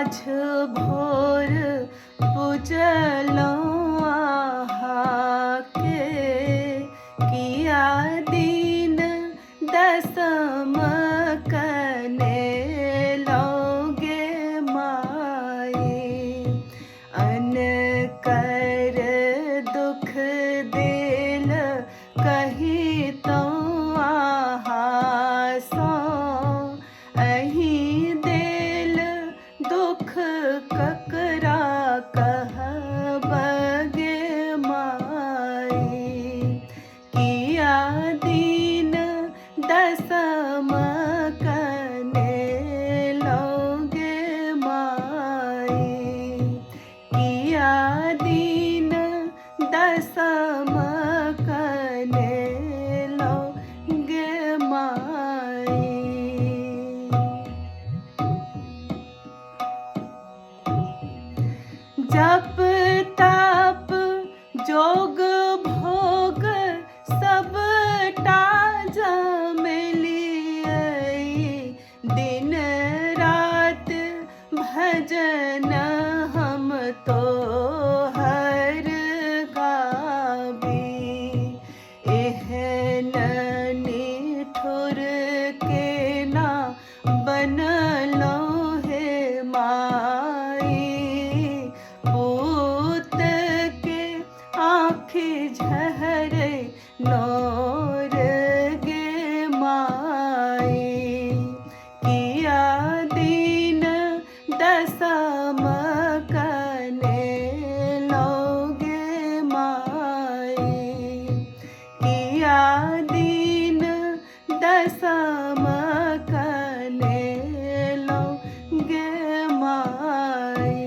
साँझ भोर पूजलौं आहाके, किया दीन दसम कनेलौगे माए। अन कर दुख देल कही तो आहासों, अहीं देल दुख ककरा कहबगे माए। किया दीन दसम कनेलौगे माए। किया दीन दसम कनेलौगे माए। जप तप जोग भोग सबटा जमिलियै, दिन रात भजन हम तो हर गाबी। एहन निठुर के ना बनलौं हे माई। पूत के आँखि झहरे नोर गे माई। किया दीन दसम कनेलौगे माई। किया दीन दसम कनेलौगे माई।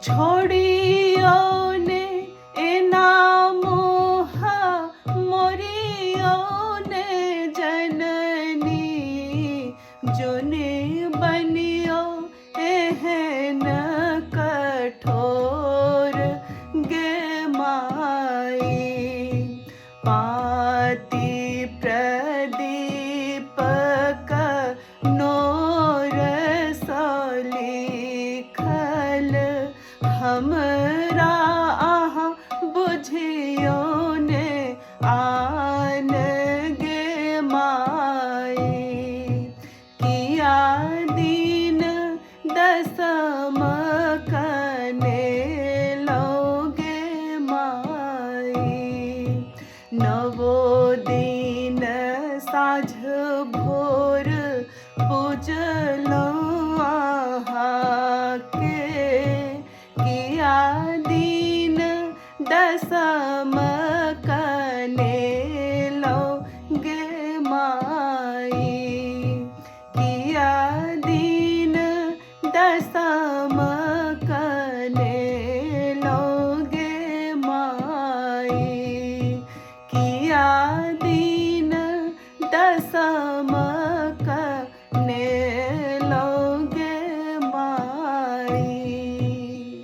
छोड़ियो ने एना मोह मोरियो ने जननी, जोने बनियो एहन कठोर गे माई। पाती प्रदीपक नोर सो लिखल, हमरा आहाँ बुझियो ने आन गे माई। किया दीन दसम कनेलौगे माई। नवो